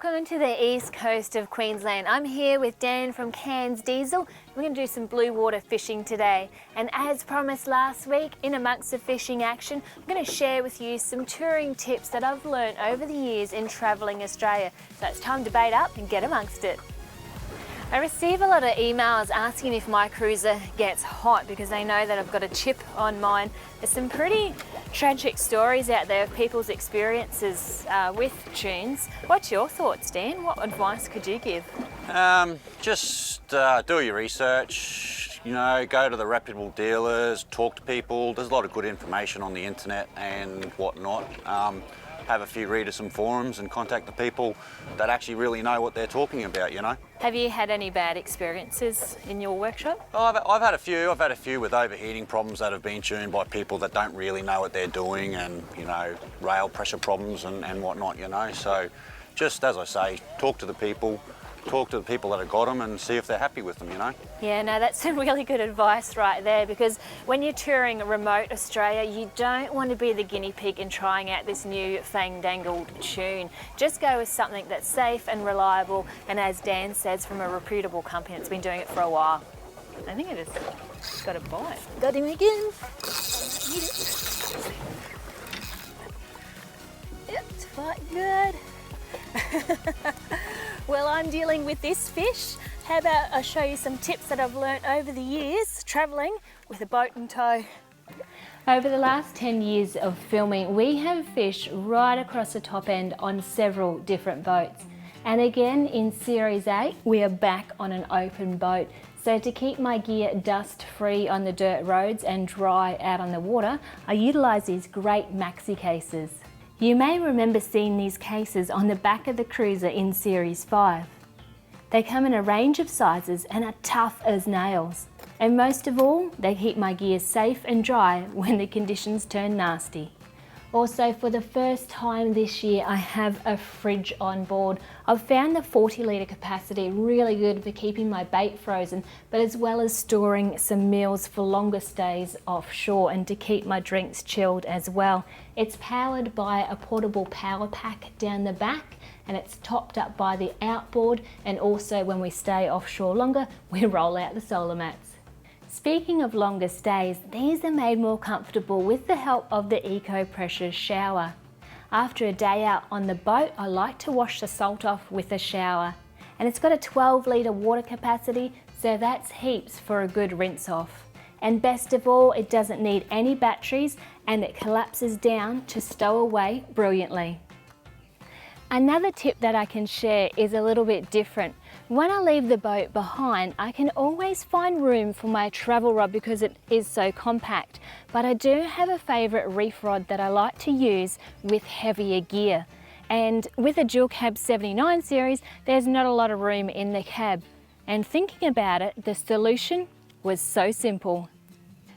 Welcome to the east coast of Queensland. I'm here with Dan from Cairns Diesel. We're going to do some blue water fishing today. And as promised last week, in amongst the fishing action, I'm going to share with you some touring tips that I've learned over the years in travelling Australia. So it's time to bait up and get amongst it. I receive a lot of emails asking if my cruiser gets hot because they know that I've got a chip on mine. There's some pretty tragic stories out there of people's experiences with tunes. What's your thoughts, Dan? What advice could you give? Just do your research, go to the reputable dealers, talk to people. There's a lot of good information on the internet and whatnot. Have a few read of some forums and contact the people that actually really know what they're talking about, Have you had any bad experiences in your workshop? Oh, I've had a few. I've had a few with overheating problems that have been tuned by people that don't really know what they're doing, and rail pressure problems and whatnot, So just as I say, talk to the people that have got them and see if they're happy with them, Yeah, no, that's some really good advice right there, because when you're touring remote Australia, you don't want to be the guinea pig in trying out this new fang-dangled tune. Just go with something that's safe and reliable, and as Dan says, from a reputable company that's been doing it for a while. I think I just got a bite. Got him again. It's quite good. Well, I'm dealing with this fish. How about I show you some tips that I've learnt over the years travelling with a boat in tow. Over the last 10 years of filming, we have fished right across the top end on several different boats. And again, in Series 8, we are back on an open boat. So to keep my gear dust free on the dirt roads and dry out on the water, I utilise these great maxi cases. You may remember seeing these cases on the back of the cruiser in Series 5. They come in a range of sizes and are tough as nails. And most of all, they keep my gear safe and dry when the conditions turn nasty. Also, for the first time this year, I have a fridge on board. I've found the 40-litre capacity really good for keeping my bait frozen, but as well as storing some meals for longer stays offshore and to keep my drinks chilled as well. It's powered by a portable power pack down the back, and it's topped up by the outboard, and also when we stay offshore longer, we roll out the solar mats. Speaking of longer stays, these are made more comfortable with the help of the Eco Pressure shower. After a day out on the boat, I like to wash the salt off with a shower. And it's got a 12-litre water capacity, so that's heaps for a good rinse off. And best of all, it doesn't need any batteries and it collapses down to stow away brilliantly. Another tip that I can share is a little bit different. When I leave the boat behind, I can always find room for my travel rod because it is so compact. But I do have a favourite reef rod that I like to use with heavier gear. And with a dual cab 79 series, there's not a lot of room in the cab. And thinking about it, the solution was so simple.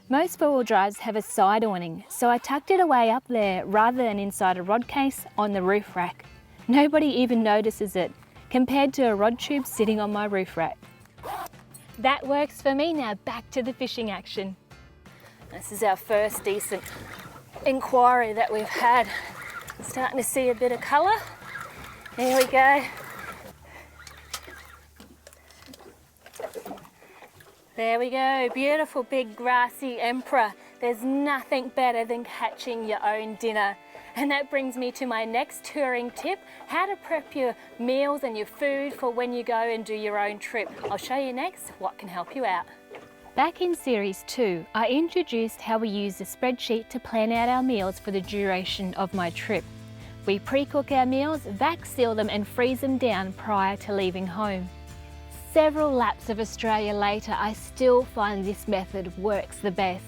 Most four-wheel drives have a side awning, so I tucked it away up there rather than inside a rod case on the roof rack. Nobody even notices it, compared to a rod tube sitting on my roof rack. That works for me. Now back to the fishing action. This is our first decent inquiry that we've had. I'm starting to see a bit of colour. There we go. There we go, beautiful big grassy emperor. There's nothing better than catching your own dinner. And that brings me to my next touring tip, how to prep your meals and your food for when you go and do your own trip. I'll show you next what can help you out. Back in Series 2, I introduced how we use a spreadsheet to plan out our meals for the duration of my trip. We pre-cook our meals, vac seal them and freeze them down prior to leaving home. Several laps of Australia later, I still find this method works the best.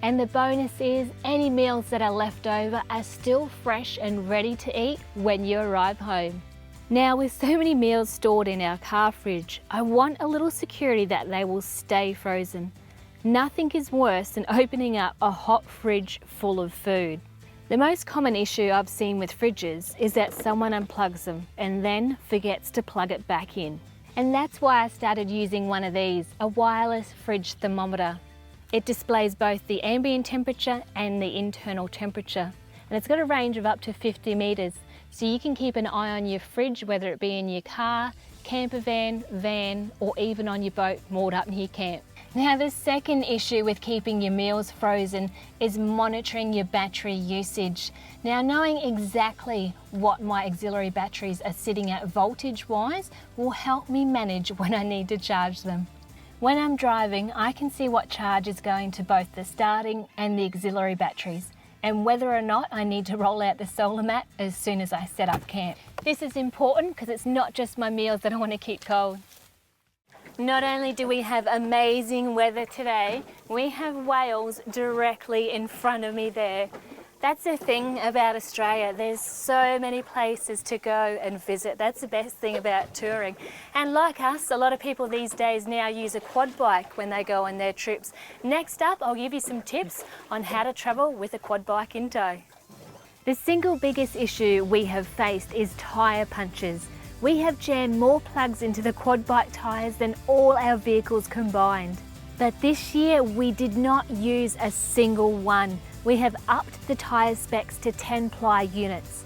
And the bonus is any meals that are left over are still fresh and ready to eat when you arrive home. Now, with so many meals stored in our car fridge, I want a little security that they will stay frozen. Nothing is worse than opening up a hot fridge full of food. The most common issue I've seen with fridges is that someone unplugs them and then forgets to plug it back in. And that's why I started using one of these, a wireless fridge thermometer. It displays both the ambient temperature and the internal temperature, and it's got a range of up to 50 metres, so you can keep an eye on your fridge, whether it be in your car, camper van, or even on your boat moored up near camp. Now, the second issue with keeping your meals frozen is monitoring your battery usage. Now, knowing exactly what my auxiliary batteries are sitting at voltage-wise will help me manage when I need to charge them. When I'm driving, I can see what charge is going to both the starting and the auxiliary batteries, and whether or not I need to roll out the solar mat as soon as I set up camp. This is important because it's not just my meals that I want to keep cold. Not only do we have amazing weather today, we have whales directly in front of me there. That's the thing about Australia. There's so many places to go and visit. That's the best thing about touring. And like us, a lot of people these days now use a quad bike when they go on their trips. Next up, I'll give you some tips on how to travel with a quad bike in tow. The single biggest issue we have faced is tyre punches. We have jammed more plugs into the quad bike tyres than all our vehicles combined. But this year we did not use a single one. We have upped the tyre specs to 10 ply units.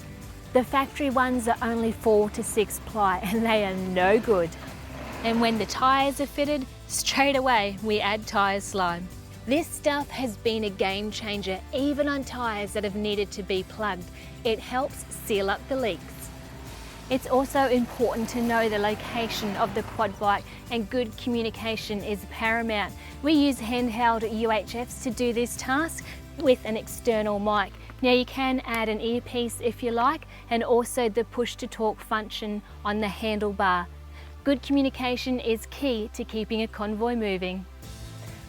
The factory ones are only 4 to 6 ply and they are no good. And when the tyres are fitted, straight away we add tyre slime. This stuff has been a game changer even on tyres that have needed to be plugged. It helps seal up the leaks. It's also important to know the location of the quad bike, and good communication is paramount. We use handheld UHFs to do this task with an external mic. Now you can add an earpiece if you like, and also the push to talk function on the handlebar. Good communication is key to keeping a convoy moving.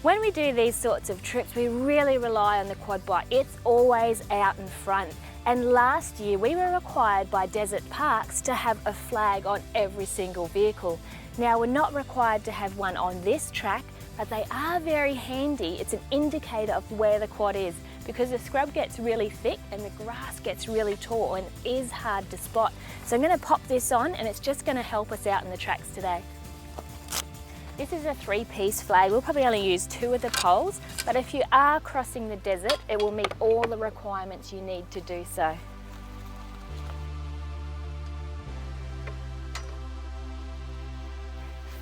When we do these sorts of trips, we really rely on the quad bike. It's always out in front. And last year we were required by Desert Parks to have a flag on every single vehicle. Now, we're not required to have one on this track, but they are very handy. It's an indicator of where the quad is, because the scrub gets really thick and the grass gets really tall and is hard to spot. So I'm going to pop this on and it's just going to help us out in the tracks today. This is a 3-piece flag. We'll probably only use 2 of the poles, but if you are crossing the desert, it will meet all the requirements you need to do so.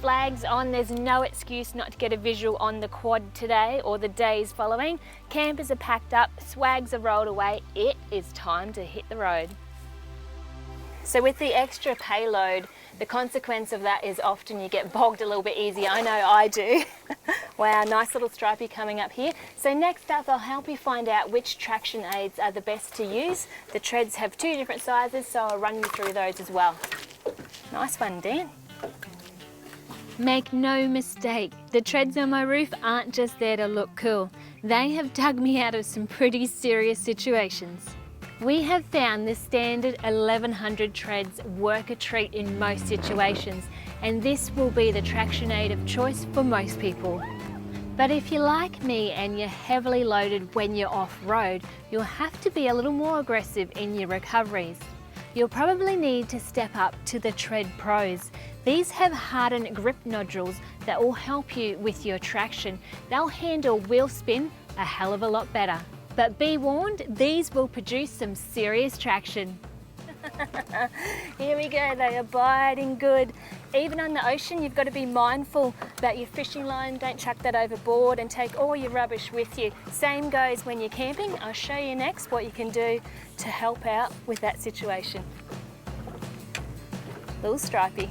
Flags on, there's no excuse not to get a visual on the quad today or the days following. Campers are packed up, swags are rolled away. It is time to hit the road. So with the extra payload, the consequence of that is often you get bogged a little bit easier. I know I do. Wow, nice little stripey coming up here. So next up, I'll help you find out which traction aids are the best to use. The treads have 2 different sizes, so I'll run you through those as well. Nice one, Dan. Make no mistake, the treads on my roof aren't just there to look cool. They have dug me out of some pretty serious situations. We have found the standard 1100 treads work a treat in most situations, and this will be the traction aid of choice for most people. But if you're like me and you're heavily loaded when you're off-road, you'll have to be a little more aggressive in your recoveries. You'll probably need to step up to the Tread Pros. These have hardened grip nodules that will help you with your traction. They'll handle wheel spin a hell of a lot better. But be warned, these will produce some serious traction. Here we go, they are biting good. Even on the ocean, you've got to be mindful about your fishing line. Don't chuck that overboard and take all your rubbish with you. Same goes when you're camping. I'll show you next what you can do to help out with that situation. Little stripey.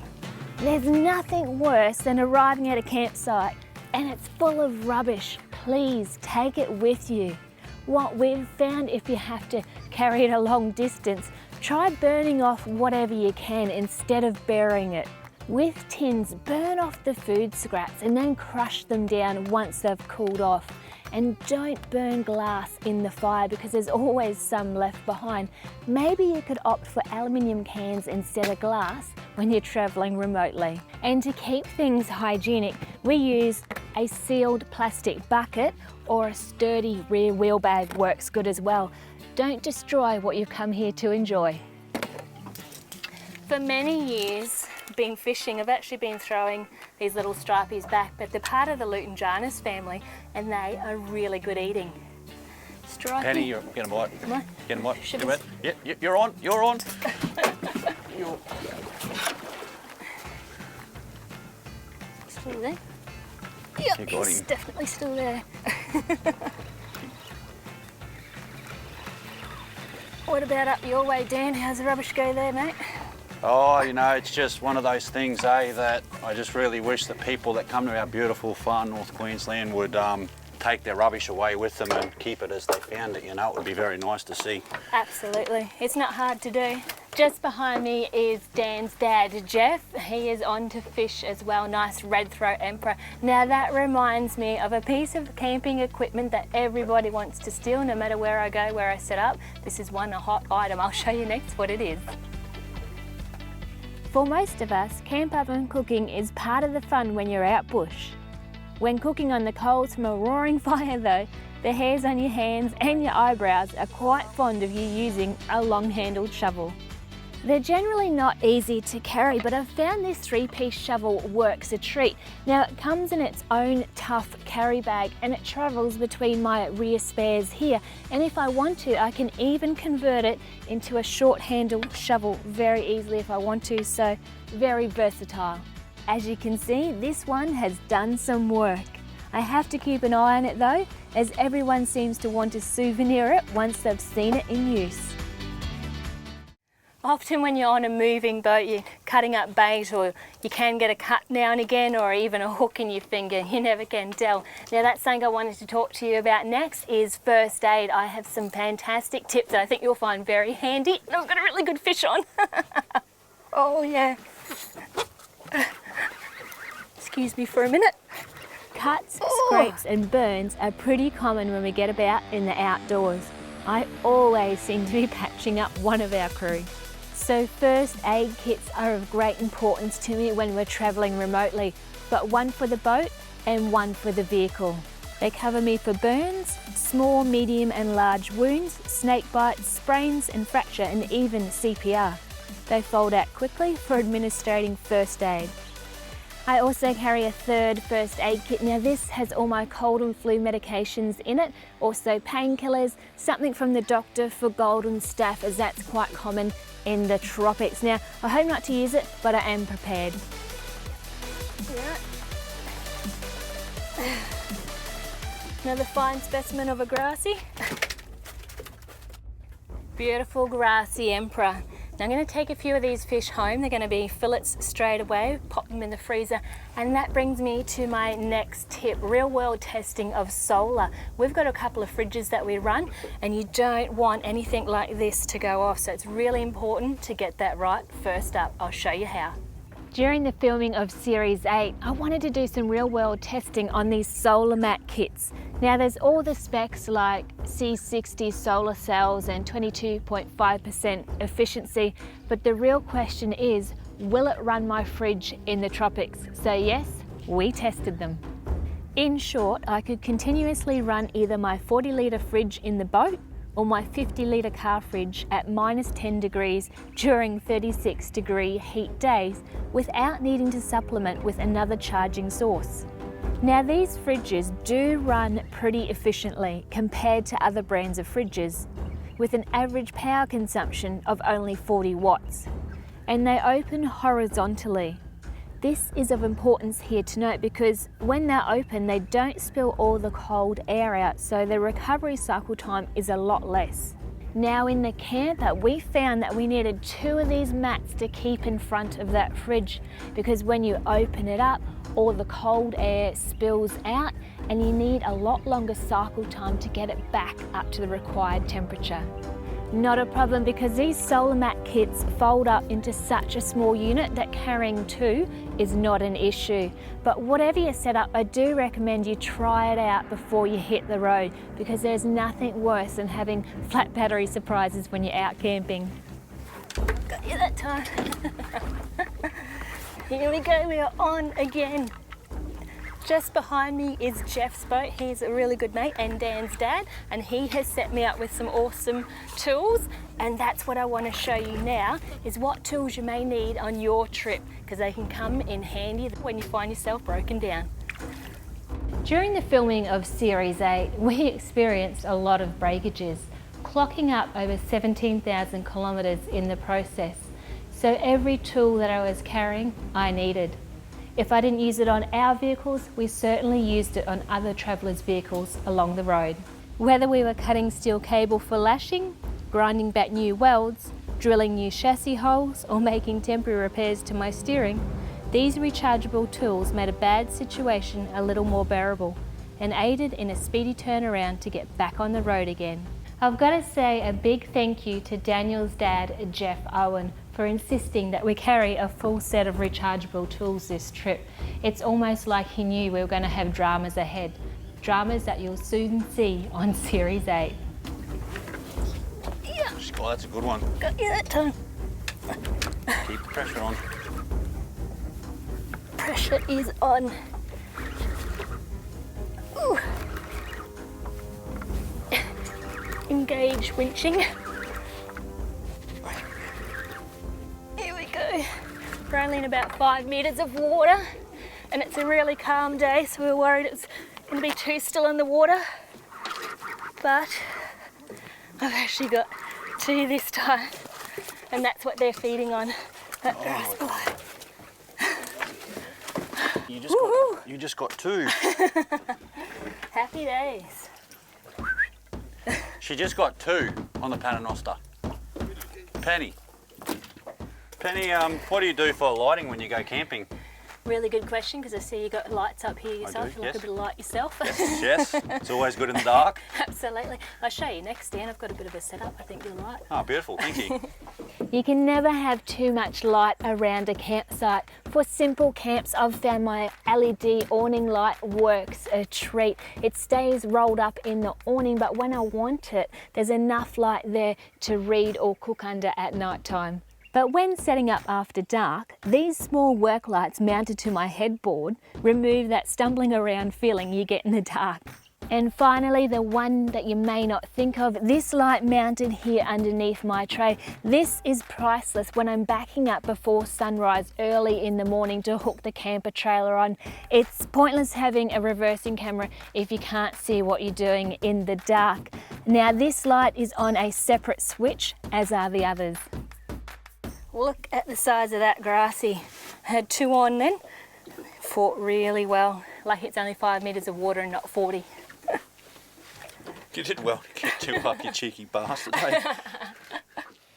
There's nothing worse than arriving at a campsite and it's full of rubbish. Please take it with you. What we've found, if you have to carry it a long distance, try burning off whatever you can instead of burying it. With tins, burn off the food scraps and then crush them down once they've cooled off. And don't burn glass in the fire because there's always some left behind. Maybe you could opt for aluminium cans instead of glass when you're traveling remotely. And to keep things hygienic, we use a sealed plastic bucket or a sturdy rear wheel bag works good as well. Don't destroy what you've come here to enjoy. For many years, been fishing, I've actually been throwing these little stripies back, but they're part of the Lutenjanus family and they are really good eating. Stripey. Penny, you're getting a bite. Come on. Get a bite. Should Yep, you're on, you're on. Still there? Yep, You got he's him. definitely still there. What about up your way, Dan? How's the rubbish go there, mate? Oh, you know, it's just one of those things, that I just really wish the people that come to our beautiful, far North Queensland would take their rubbish away with them and keep it as they found it, you know. It would be very nice to see. Absolutely. It's not hard to do. Just behind me is Dan's dad, Jeff. He is on to fish as well. Nice red throat emperor. Now that reminds me of a piece of camping equipment that everybody wants to steal, no matter where I go, where I set up. This is one hot item. I'll show you next what it is. For most of us, camp oven cooking is part of the fun when you're out bush. When cooking on the coals from a roaring fire though, the hairs on your hands and your eyebrows are quite fond of you using a long-handled shovel. They're generally not easy to carry, but I've found this 3-piece shovel works a treat. Now it comes in its own tough carry bag and it travels between my rear spares here. And if I want to, I can even convert it into a short-handled shovel very easily if I want to, so very versatile. As you can see, this one has done some work. I have to keep an eye on it though, as everyone seems to want to souvenir it once they've seen it in use. Often when you're on a moving boat, you're cutting up bait, or you can get a cut now and again, or even a hook in your finger. You never can tell. Now that's something I wanted to talk to you about next is first aid. I have some fantastic tips that I think you'll find very handy. And I've got a really good fish on. Oh yeah. Excuse me for a minute. Cuts, scrapes and burns are pretty common when we get about in the outdoors. I always seem to be patching up one of our crew. So first aid kits are of great importance to me when we're travelling remotely, but one for the boat and one for the vehicle. They cover me for burns, small, medium and large wounds, snake bites, sprains and fracture and even CPR. They fold out quickly for administering first aid. I also carry a third first aid kit. Now this has all my cold and flu medications in it, also painkillers, something from the doctor for golden staph, as that's quite common in the tropics. Now I hope not to use it, but I am prepared. Yeah. Another fine specimen of a grassy. Beautiful grassy emperor. Now I'm going to take a few of these fish home. They're going to be fillets straight away, pop them in the freezer. And that brings me to my next tip, real world testing of solar. We've got a couple of fridges that we run and you don't want anything like this to go off. So it's really important to get that right first up. I'll show you how. During the filming of Series 8, I wanted to do some real world testing on these solar mat kits. Now there's all the specs like C60 solar cells and 22.5% efficiency, but the real question is, will it run my fridge in the tropics? So yes, we tested them. In short, I could continuously run either my 40-litre fridge in the boat or my 50-litre car fridge at -10 degrees during 36-degree heat days without needing to supplement with another charging source. Now these fridges do run pretty efficiently compared to other brands of fridges, with an average power consumption of only 40 watts, and they open horizontally. This is of importance here to note because when they're open, they don't spill all the cold air out, so the recovery cycle time is a lot less. Now in the camper, we found that we needed 2 of these mats to keep in front of that fridge because when you open it up, all the cold air spills out and you need a lot longer cycle time to get it back up to the required temperature. Not a problem because these solar mat kits fold up into such a small unit that carrying 2 is not an issue. But whatever your setup, I do recommend you try it out before you hit the road because there's nothing worse than having flat battery surprises when you're out camping. Got you that time. Here we go, we are on again. Just behind me is Jeff's boat. He's a really good mate and Dan's dad, and he has set me up with some awesome tools, and that's what I want to show you now is what tools you may need on your trip because they can come in handy when you find yourself broken down. During the filming of Series 8, we experienced a lot of breakages, clocking up over 17,000 kilometres in the process. So every tool that I was carrying, I needed. If I didn't use it on our vehicles, we certainly used it on other travellers' vehicles along the road. Whether we were cutting steel cable for lashing, grinding back new welds, drilling new chassis holes, or making temporary repairs to my steering, these rechargeable tools made a bad situation a little more bearable and aided in a speedy turnaround to get back on the road again. I've got to say a big thank you to Daniel's dad, Jeff Owen, for insisting that we carry a full set of rechargeable tools this trip. It's almost like he knew we were going to have dramas ahead. Dramas that you'll soon see on Series 8. Yeah. Oh, that's a good one. Got you that time. Keep the pressure on. Pressure is on. Ooh. Engage winching. Here we go. We're only in about 5 metres of water and it's a really calm day, so we were worried it was going to be too still in the water. But I've actually got 2 this time and that's what they're feeding on. That grass below. You just got 2. Happy days. She just got 2 on the Paternoster. Penny, what do you do for lighting when you go camping? Really good question, because I see you got lights up here yourself. You like a bit of light yourself. Yes, it's always good in the dark. Absolutely. I'll show you next, Dan. I've got a bit of a setup I think you'll like. Oh, beautiful, thank you. You can never have too much light around a campsite. For simple camps, I've found my LED awning light works a treat. It stays rolled up in the awning, but when I want it, there's enough light there to read or cook under at night time. But when setting up after dark, these small work lights mounted to my headboard remove that stumbling around feeling you get in the dark. And finally, the one that you may not think of, this light mounted here underneath my tray. This is priceless when I'm backing up before sunrise early in the morning to hook the camper trailer on. It's pointless having a reversing camera if you can't see what you're doing in the dark. Now this light is on a separate switch, as are the others. Look at the size of that grassy. I had 2 on then, fought really well. Like it's only 5 metres of water and not 40. You did well to get 2 up, you cheeky bastard. Hey?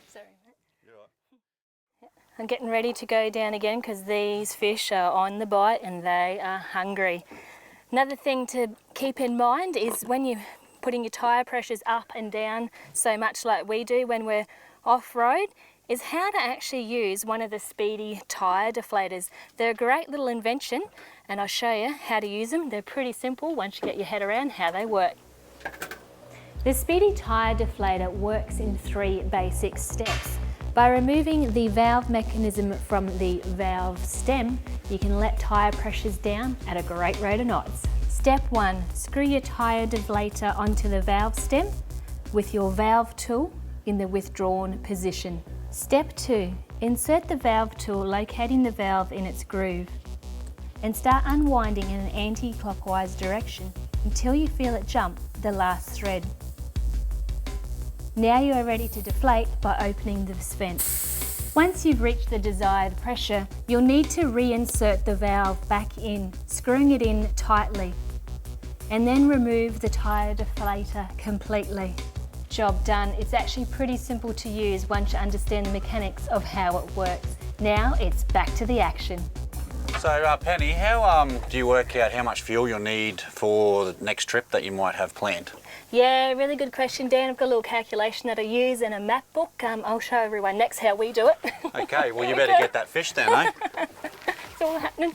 Sorry, mate. You're right. I'm getting ready to go down again because these fish are on the bite and they are hungry. Another thing to keep in mind is when you're putting your tyre pressures up and down so much like we do when we're off-road, is how to actually use one of the speedy tyre deflators. They're a great little invention and I'll show you how to use them. They're pretty simple once you get your head around how they work. The speedy tyre deflator works in 3 basic steps. By removing the valve mechanism from the valve stem, you can let tyre pressures down at a great rate of knots. Step 1, screw your tyre deflator onto the valve stem with your valve tool in the withdrawn position. Step 2, insert the valve tool locating the valve in its groove and start unwinding in an anti-clockwise direction until you feel it jump the last thread. Now you are ready to deflate by opening the vent. Once you've reached the desired pressure, you'll need to reinsert the valve back in, screwing it in tightly, and then remove the tyre deflator completely. Job done. It's actually pretty simple to use once you understand the mechanics of how it works. Now it's back to the action. So Penny, how do you work out how much fuel you'll need for the next trip that you might have planned? Yeah, really good question, Dan. I've got a little calculation that I use in a map book. I'll show everyone next how we do it. Okay, well you better get that fish then, eh? It's all happening.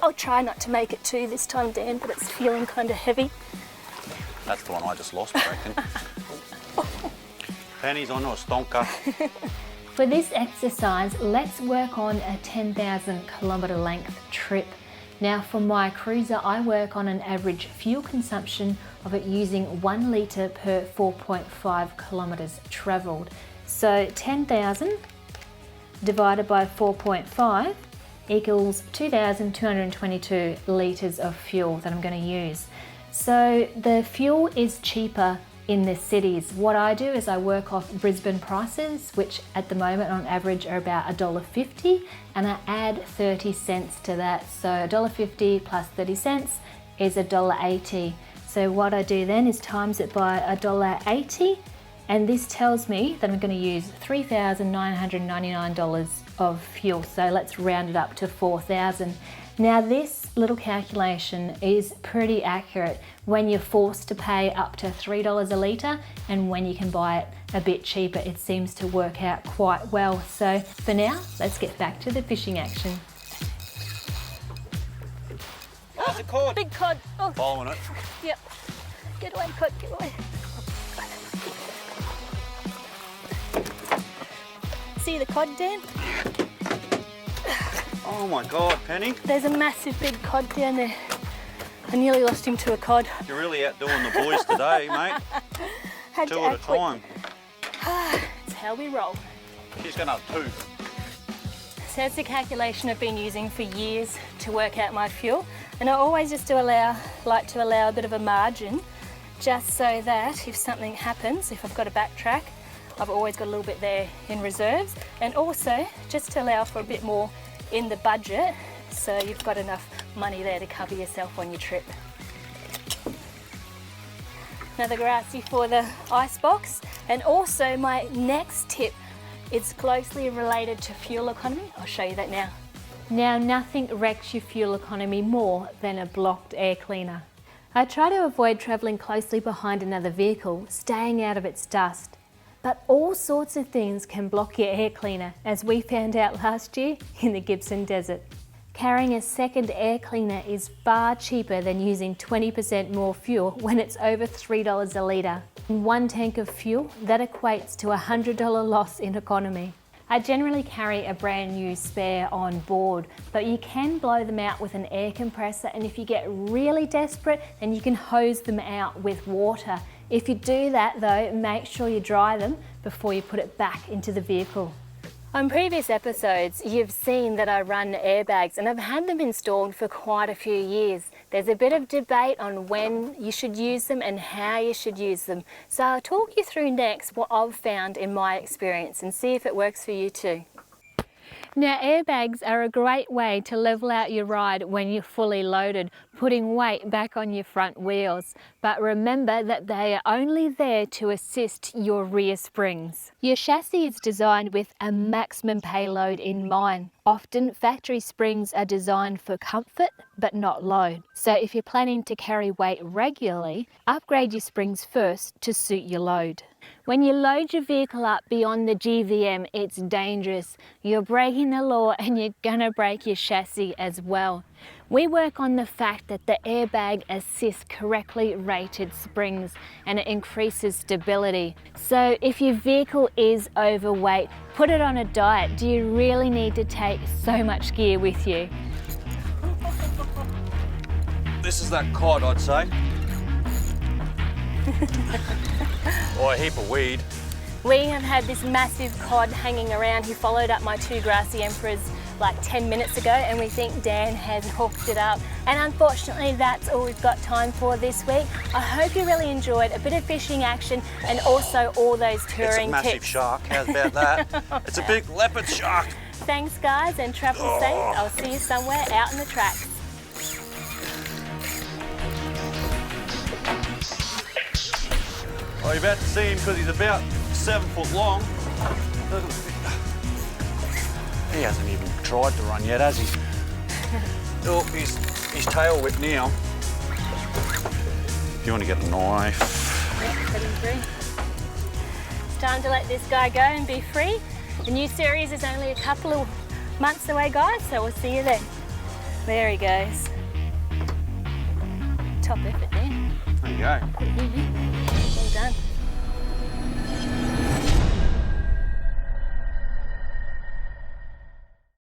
I'll try not to make it 2 this time, Dan, but it's feeling kind of heavy. That's the one I just lost, I reckon. Penny's on a stonker. For this exercise, let's work on a 10,000 kilometre length trip. Now for my cruiser, I work on an average fuel consumption of it using 1 litre per 4.5 kilometres travelled. So 10,000 divided by 4.5 equals 2,222 litres of fuel that I'm going to use. So the fuel is cheaper in the cities. What I do is I work off Brisbane prices, which at the moment on average are about $1.50, and I add 30 cents to that. So $1.50 plus 30 cents is $1.80. So what I do then is times it by $1.80, and this tells me that I'm going to use $3,999 of fuel. So let's round it up to 4,000. Now this little calculation is pretty accurate when you're forced to pay up to $3 a litre, and when you can buy it a bit cheaper, it seems to work out quite well. So for now, let's get back to the fishing action. Oh, it's a cod. Big cod. Oh. Following it. Yep. Get away, cod, get away. See the cod, Dan? Oh my God, Penny. There's a massive big cod down there. I nearly lost him to a cod. You're really outdoing the boys today, mate. Had Two to at a act quick. time. It's how we roll. She's gonna have two. So that's the calculation I've been using for years to work out my fuel. And I always just like to allow a bit of a margin, just so that if something happens, if I've got to backtrack, I've always got a little bit there in reserves. And also just to allow for a bit more in the budget, so you've got enough money there to cover yourself on your trip. Another grassy for the icebox. And also my next tip is closely related to fuel economy. I'll show you that now. Now, nothing wrecks your fuel economy more than a blocked air cleaner. I try to avoid travelling closely behind another vehicle, staying out of its dust. But all sorts of things can block your air cleaner, as we found out last year in the Gibson Desert. Carrying a second air cleaner is far cheaper than using 20% more fuel when it's over $3 a litre. In one tank of fuel, that equates to a $100 loss in economy. I generally carry a brand new spare on board, but you can blow them out with an air compressor, and if you get really desperate, then you can hose them out with water. If you do that though, make sure you dry them before you put it back into the vehicle. On previous episodes, you've seen that I run airbags, and I've had them installed for quite a few years. There's a bit of debate on when you should use them and how you should use them. So I'll talk you through next what I've found in my experience and see if it works for you too. Now, airbags are a great way to level out your ride when you're fully loaded, putting weight back on your front wheels. But remember that they are only there to assist your rear springs. Your chassis is designed with a maximum payload in mind. Often, factory springs are designed for comfort, but not load. So if you're planning to carry weight regularly, upgrade your springs first to suit your load. When you load your vehicle up beyond the GVM, it's dangerous. You're breaking the law and you're gonna break your chassis as well. We work on the fact that the airbag assists correctly rated springs and it increases stability. So if your vehicle is overweight, put it on a diet. Do you really need to take so much gear with you? This is that cod, I'd say. Or a heap of weed. We have had this massive cod hanging around. He followed up my two grassy emperors like 10 minutes ago, and we think Dan has hooked it up. And unfortunately, that's all we've got time for this week. I hope you really enjoyed a bit of fishing action and also all those touring tips. It's a massive shark, how's about that? It's a big leopard shark. Thanks guys, and travel safe. I'll see you somewhere out in the tracks. Well, you're about to see him because he's about 7 foot long. He hasn't even tried to run yet, has he? Oh, he's tail whipped now. If you want to get a knife. Yep, set him free. It's time to let this guy go and be free. The new series is only a couple of months away, guys, so we'll see you then. There he goes. Top effort there. There you go.